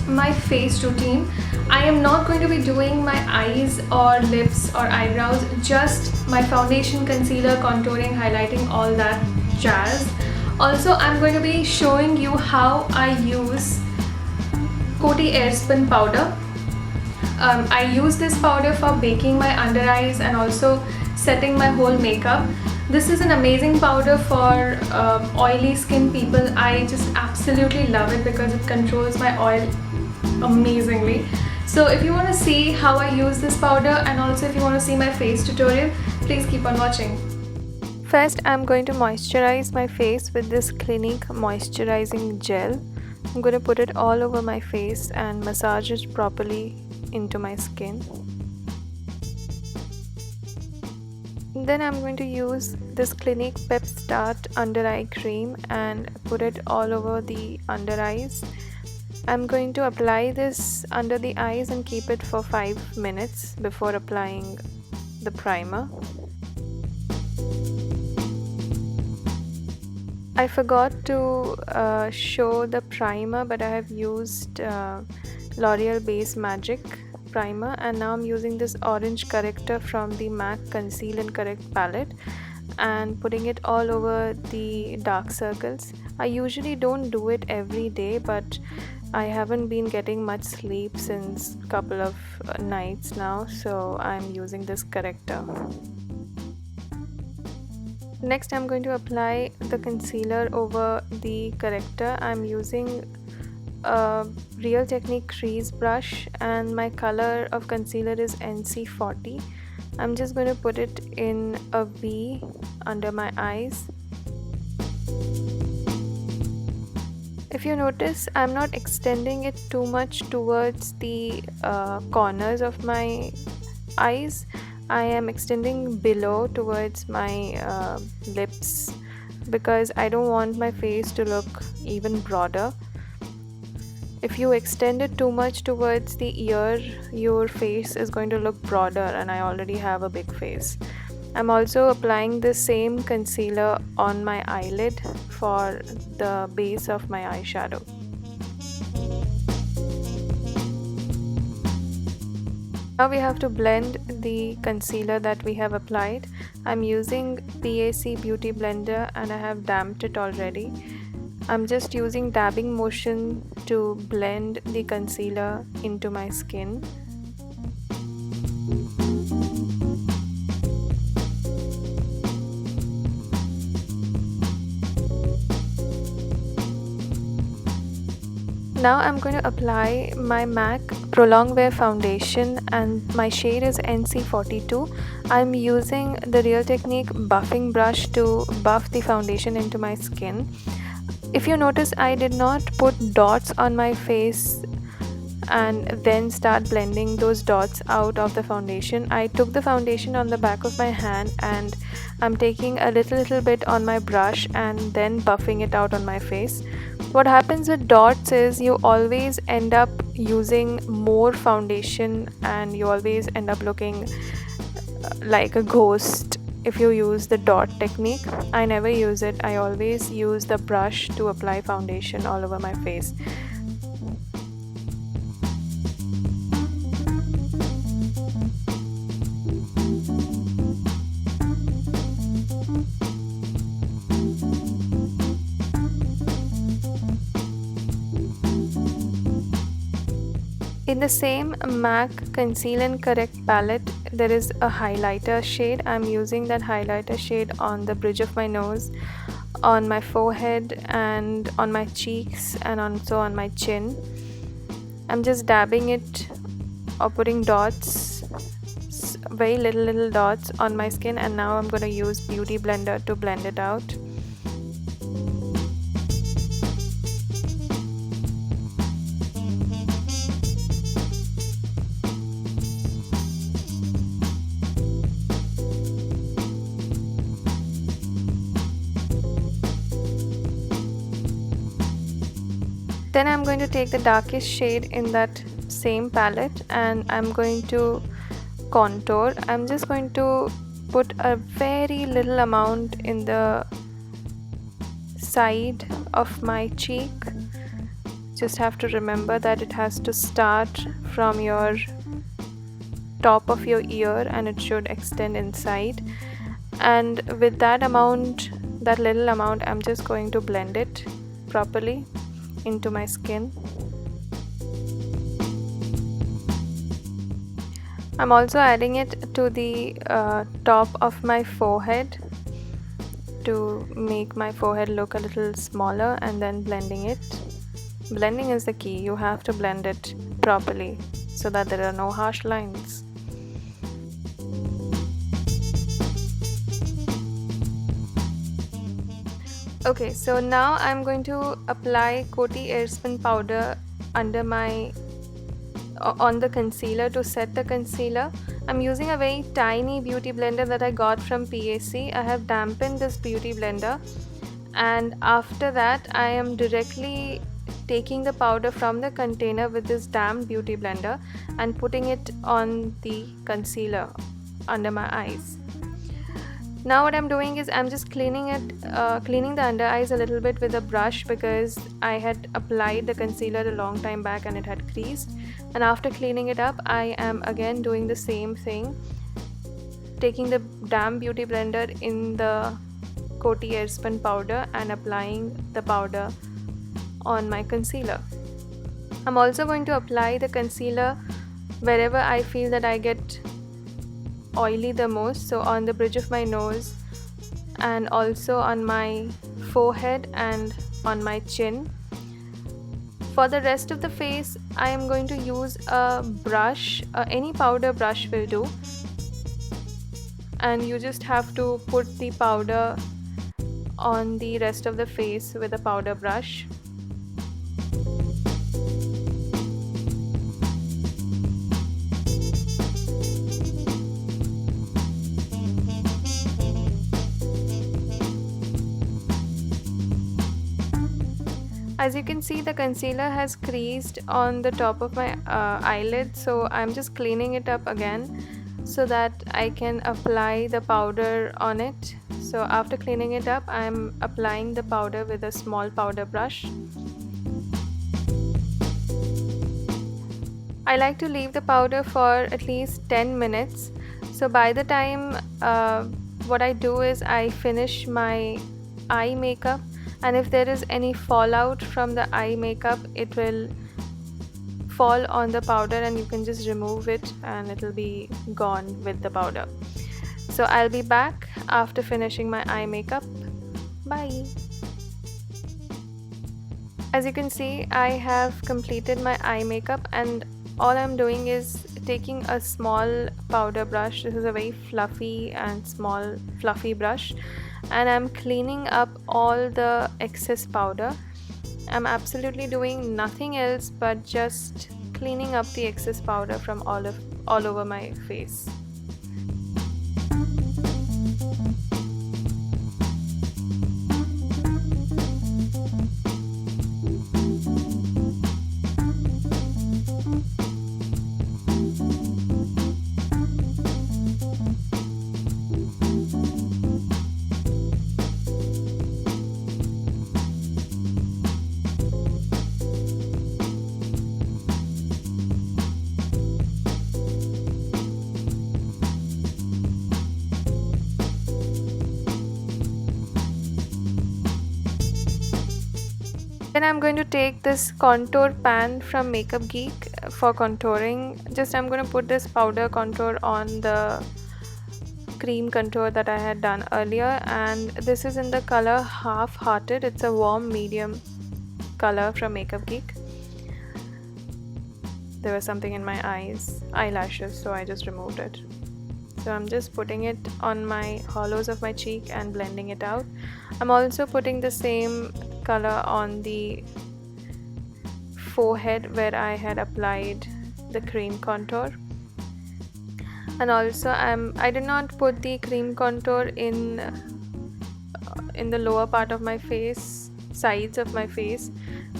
my face routine. I am not going to be doing my eyes or lips or eyebrows, just my foundation, concealer, contouring, highlighting, all that jazz. Also, I'm going to be showing you how I use Coty Airspun powder. I use this powder for baking my under eyes and also setting my whole makeup. This is an amazing powder for oily skin people. I just absolutely love it because it controls my oil amazingly. So if you want to see how I use this powder, and also if you want to see my face tutorial, please keep on watching. First, I'm going to moisturize my face with this Clinique moisturizing gel. I'm going to put it all over my face and massage it properly into my skin. Then I'm going to use this Clinique Pep Start under eye cream and put it all over the under eyes. I'm going to apply this under the eyes and keep it for 5 minutes before applying the primer. I forgot to show the primer, but I have used L'Oreal Base Magic primer, and now I'm using this orange corrector from the MAC Conceal and Correct palette and putting it all over the dark circles. I usually don't do it every day, but I haven't been getting much sleep since a couple of nights now, so I'm using this corrector. Next, I'm going to apply the concealer over the corrector. I'm using a Real Technique crease brush and my color of concealer is NC40. I'm just going to put it in a V under my eyes. If you notice, I'm not extending it too much towards the corners of my eyes. I am extending below towards my lips because I don't want my face to look even broader. If you extend it too much towards the ear, your face is going to look broader, and I already have a big face. I'm also applying the same concealer on my eyelid for the base of my eyeshadow. Now we have to blend the concealer that we have applied. I'm using PAC Beauty Blender and I have damped it already. I'm just using dabbing motion to blend the concealer into my skin. Now I'm going to apply my MAC Prolong Wear foundation and my shade is NC42. I'm using the Real Technique buffing brush to buff the foundation into my skin. If you notice, I did not put dots on my face and then start blending those dots out of the foundation. I took the foundation on the back of my hand and I'm taking a little bit on my brush and then buffing it out on my face. What happens with dots is you always end up using more foundation and you always end up looking like a ghost if you use the dot technique. I never use it. I always use the brush to apply foundation all over my face. In the same MAC Conceal and Correct palette, there is a highlighter shade. I'm using that highlighter shade on the bridge of my nose, on my forehead and on my cheeks and also on my chin. I'm just dabbing it or putting dots, very little dots on my skin, and now I'm going to use Beauty Blender to blend it out. Then I'm going to take the darkest shade in that same palette and I'm going to contour. I'm just going to put a very little amount in the side of my cheek Just have to remember that it has to start from your top of your ear and it should extend inside. And with that amount, that little amount, I'm just going to blend it properly into my skin. I'm also adding it to the top of my forehead to make my forehead look a little smaller, and then blending it. Blending is the key. You have to blend it properly so that there are no harsh lines. Okay, so now I'm going to apply Coty Airspun powder under my on the concealer to set the concealer. I'm using a very tiny beauty blender that I got from PAC. I have dampened this beauty blender, and after that I am directly taking the powder from the container with this damp beauty blender and putting it on the concealer under my eyes. Now what I'm doing is I'm just cleaning the under eyes a little bit with a brush, because I had applied the concealer a long time back and it had creased. And after cleaning it up, I am again doing the same thing, taking the damp beauty blender in the Coty Airspun powder and applying the powder on my concealer. I'm also going to apply the concealer wherever I feel that I get oily the most, so on the bridge of my nose and also on my forehead and on my chin. For the rest of the face, I am going to use a brush, any powder brush will do, and you just have to put the powder on the rest of the face with a powder brush. As you can see, the concealer has creased on the top of my eyelid, so I'm just cleaning it up again so that I can apply the powder on it. So after cleaning it up, I'm applying the powder with a small powder brush. I like to leave the powder for at least 10 minutes. So by the time what I do is I finish my eye makeup, and if there is any fallout from the eye makeup, it will fall on the powder and you can just remove it and it will be gone with the powder. So I'll be back after finishing my eye makeup. Bye. As you can see, I have completed my eye makeup, and all I'm doing is taking a small powder brush. This is a very fluffy and small fluffy brush, and I'm cleaning up all the excess powder. I'm absolutely doing nothing else but just cleaning up the excess powder from all over my face. Then I'm going to take this contour pan from Makeup Geek for contouring. I'm going to put this powder contour on the cream contour that I had done earlier, and this is in the color Half Hearted. It's a warm medium color from Makeup Geek. There was something in my eyelashes, so I just removed it. So I'm just putting it on my hollows of my cheek and blending it out. I'm also putting the same color on the forehead where I had applied the cream contour. And also I did not put the cream contour in the lower part of my face, sides of my face,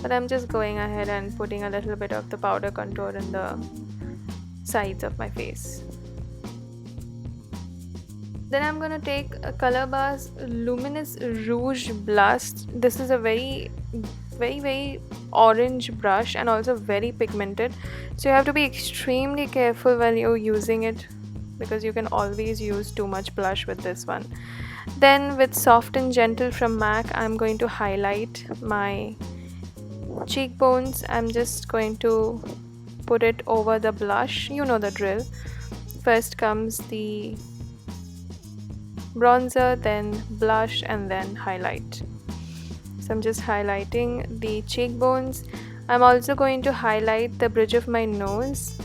but I'm just going ahead and putting a little bit of the powder contour in the sides of my face. Then I'm going to take a Color Bar's Luminous Rouge Blast. This is a very very orange brush and also very pigmented, so you have to be extremely careful when you're using it, because you can always use too much blush with this one. Then with Soft and Gentle from MAC, I'm going to highlight my cheekbones. I'm just going to put it over the blush. You know the drill. First comes the bronzer, then blush, and then highlight. So I'm just highlighting the cheekbones. I'm also going to highlight the bridge of my nose.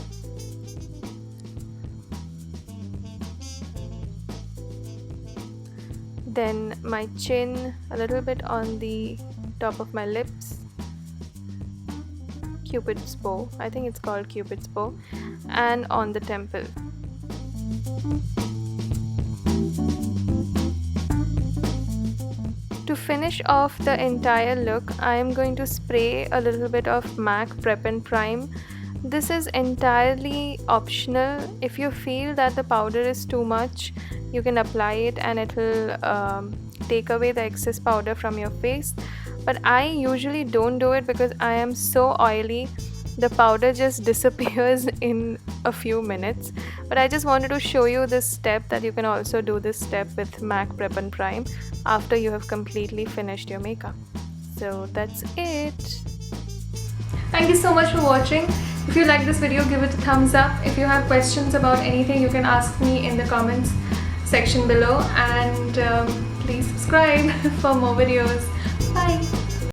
Then my chin, a little bit on the top of my lips. Cupid's bow, I think it's called Cupid's bow, and on the temple. To finish off the entire look, I am going to spray a little bit of MAC Prep and Prime. This is entirely optional. If you feel that the powder is too much, you can apply it and it will take away the excess powder from your face. But I usually don't do it because I am so oily. The powder just disappears in a few minutes. But I just wanted to show you this step, that you can also do this step with MAC Prep and Prime after you have completely finished your makeup. So that's it. Thank you so much for watching. If you like this video, give it a thumbs up. If you have questions about anything, you can ask me in the comments section below, and please subscribe for more videos. Bye.